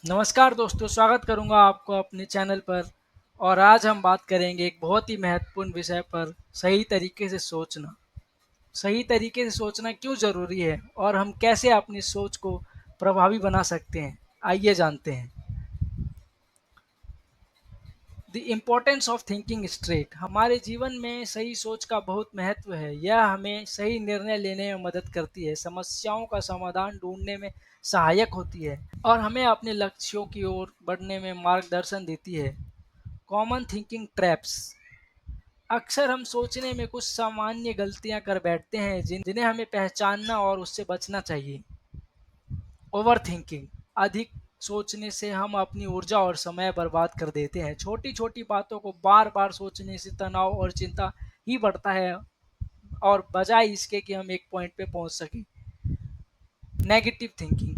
नमस्कार दोस्तों, स्वागत करूंगा आपको अपने चैनल पर। और आज हम बात करेंगे एक बहुत ही महत्वपूर्ण विषय पर, सही तरीके से सोचना। सही तरीके से सोचना क्यों ज़रूरी है और हम कैसे अपनी सोच को प्रभावी बना सकते हैं, आइए जानते हैं। The importance of thinking straight. हमारे जीवन में सही सोच का बहुत महत्व है। यह हमें सही निर्णय लेने में मदद करती है, समस्याओं का समाधान ढूंढने में सहायक होती है और हमें अपने लक्ष्यों की ओर बढ़ने में मार्गदर्शन देती है। Common thinking traps. अक्सर हम सोचने में कुछ सामान्य गलतियां कर बैठते हैं जिन्हें हमें पहचानना और उससे बचना चाहिए। Over thinking. अधिक सोचने से हम अपनी ऊर्जा और समय बर्बाद कर देते हैं। छोटी छोटी बातों को बार बार सोचने से तनाव और चिंता ही बढ़ता है, और बजाय इसके कि हम एक पॉइंट पे पहुंच सकें। Negative thinking.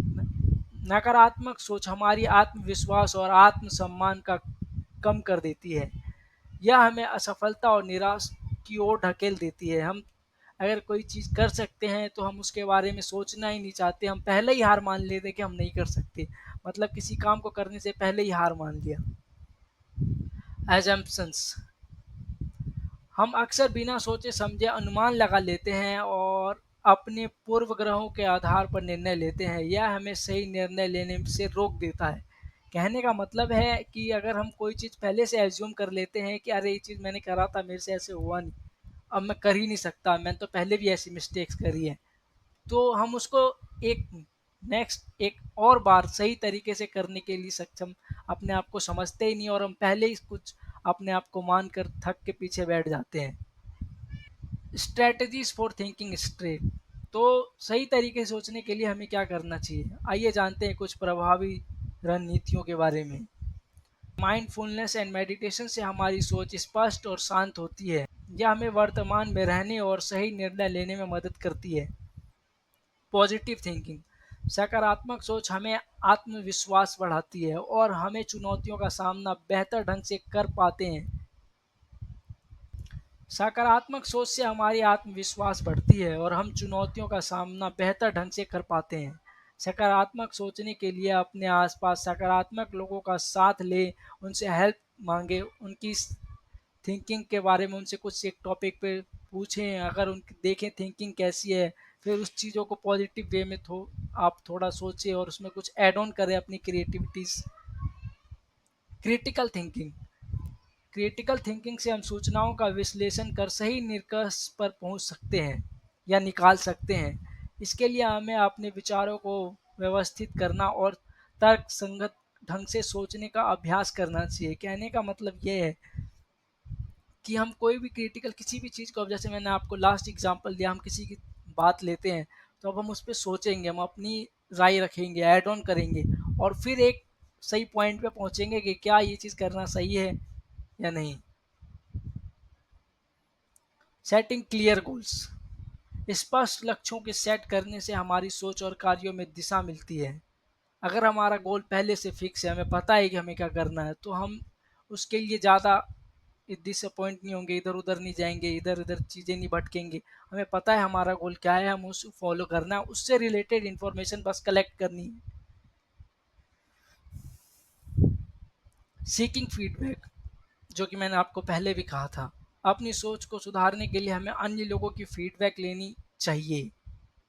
नकारात्मक सोच हमारी आत्मविश्वास और आत्मसम्मान का कम कर देती है। यह हमें असफलता और निराश की ओर ढकेल देती है। हम अगर कोई चीज़ कर सकते हैं तो हम उसके बारे में सोचना ही नहीं चाहते, हम पहले ही हार मान लेते कि हम नहीं कर सकते। मतलब किसी काम को करने से पहले ही हार मान लिया। एजम्पशंस। हम अक्सर बिना सोचे समझे अनुमान लगा लेते हैं और अपने पूर्वग्रहों के आधार पर निर्णय लेते हैं। यह हमें सही निर्णय लेने से रोक देता है। कहने का मतलब है कि अगर हम कोई चीज़ पहले से एज्यूम कर लेते हैं कि अरे ये चीज़ मैंने करा था, मेरे से ऐसे हुआ नहीं, अब मैं कर ही नहीं सकता, मैंने तो पहले भी ऐसी मिस्टेक्स करी है, तो हम उसको एक नेक्स्ट एक और बार सही तरीके से करने के लिए सक्षम अपने आप को समझते ही नहीं, और हम पहले ही कुछ अपने आप को मानकर थक के पीछे बैठ जाते हैं। Strategies for thinking straight. तो सही तरीके से सोचने के लिए हमें क्या करना चाहिए, आइए जानते हैं कुछ प्रभावी रणनीतियों के बारे में। माइंडफुलनेस एंड मेडिटेशन से हमारी सोच स्पष्ट और शांत होती है। यह हमें वर्तमान में रहने और सही निर्णय लेने में मदद करती है। Positive thinking. सकारात्मक सोच हमें आत्मविश्वास बढ़ाती है और हमें चुनौतियों का सामना बेहतर ढंग से कर पाते हैं। सकारात्मक सोच से हमारी आत्मविश्वास बढ़ती है और हम चुनौतियों का सामना बेहतर ढंग से कर पाते हैं। सकारात्मक सोचने के लिए अपने आसपास सकारात्मक लोगों का साथ लें, उनसे हेल्प मांगे, उनकी थिंकिंग के बारे में उनसे कुछ एक टॉपिक पे पूछें, अगर उनकी देखें थिंकिंग कैसी है, फिर उस चीज़ों को पॉजिटिव वे में आप थोड़ा सोचें और उसमें कुछ ऐड ऑन करें अपनी creativities. Critical thinking. Critical thinking से हम सूचनाओं का विश्लेषण कर सही निष्कर्ष पर पहुंच सकते हैं या निकाल सकते हैं। इसके लिए हमें अपने विचारों को व्यवस्थित करना और तर्क संगत ढंग से सोचने का अभ्यास करना चाहिए। कहने का मतलब ये है कि हम कोई भी क्रिटिकल किसी भी चीज़ को, अब जैसे मैंने आपको लास्ट एग्जांपल दिया, हम किसी की बात लेते हैं तो अब हम उस पर सोचेंगे, हम अपनी राय रखेंगे, ऐड ऑन करेंगे, और फिर एक सही पॉइंट पे पहुंचेंगे कि क्या ये चीज़ करना सही है या नहीं। Setting clear goals. स्पष्ट लक्ष्यों के सेट करने से हमारी सोच और कार्यों में दिशा मिलती है। अगर हमारा गोल पहले से फिक्स है, हमें पता है कि हमें क्या करना है, तो हम उसके लिए ज़्यादा डिसअपॉइंट नहीं होंगे, इधर उधर नहीं जाएंगे, इधर उधर चीज़ें नहीं भटकेंगे। हमें पता है हमारा गोल क्या है, हम उस फॉलो करना है, उससे रिलेटेड इन्फॉर्मेशन बस कलेक्ट करनी है। सीकिंग फीडबैक, जो कि मैंने आपको पहले भी कहा था। अपनी सोच को सुधारने के लिए हमें अन्य लोगों की फीडबैक लेनी चाहिए,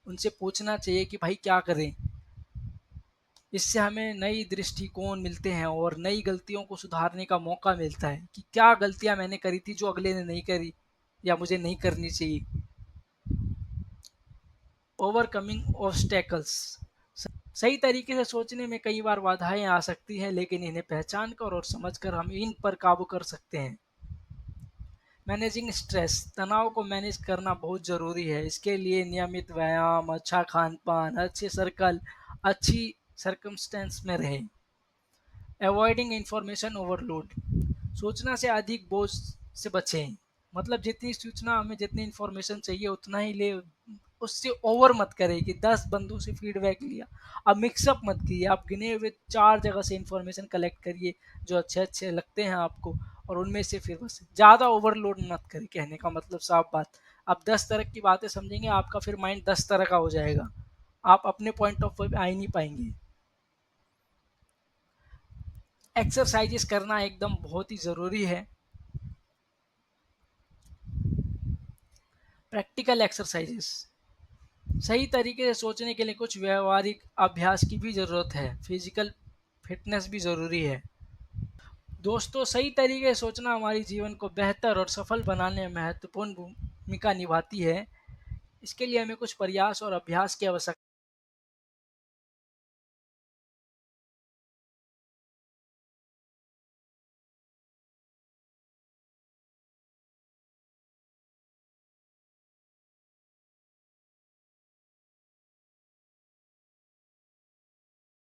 उनसे पूछना चाहिए कि भाई क्या करें। इससे हमें नई दृष्टिकोण मिलते हैं और नई गलतियों को सुधारने का मौका मिलता है कि क्या गलतियां मैंने करी थी जो अगले ने नहीं करी या मुझे नहीं करनी चाहिए। Overcoming obstacles. सही तरीके से सोचने में कई बार बाधाएं आ सकती हैं, लेकिन इन्हें पहचान कर और समझकर हम इन पर काबू कर सकते हैं। Managing stress. तनाव को मैनेज करना बहुत ज़रूरी है। इसके लिए नियमित व्यायाम, अच्छा खान पान, अच्छे सर्कल, अच्छी सर्कमस्टेंस में रहें। Avoiding information overload. सूचना से अधिक बोझ से बचें। मतलब जितनी सूचना हमें, जितनी इन्फॉर्मेशन चाहिए उतना ही ले, उससे ओवर मत करें कि 10 बंदों से फीडबैक लिया, अब मिक्सअप मत कीजिए। आप गिने हुए 4 जगह से इन्फॉर्मेशन कलेक्ट करिए जो अच्छे अच्छे लगते हैं आपको, और उनमें से फिर बस ज़्यादा ओवरलोड मत करें। कहने का मतलब साफ बात, आप 10 तरह की बातें समझेंगे, आपका फिर माइंड 10 तरह का हो जाएगा, आप अपने पॉइंट ऑफ व्यू पे आ ही नहीं पाएंगे। एक्सरसाइजेस करना एकदम बहुत ही ज़रूरी है। प्रैक्टिकल एक्सरसाइजेस, सही तरीके से सोचने के लिए कुछ व्यवहारिक अभ्यास की भी ज़रूरत है। फिजिकल फिटनेस भी ज़रूरी है। दोस्तों, सही तरीके से सोचना हमारे जीवन को बेहतर और सफल बनाने में महत्वपूर्ण भूमिका निभाती है। इसके लिए हमें कुछ प्रयास और अभ्यास की आवश्यकता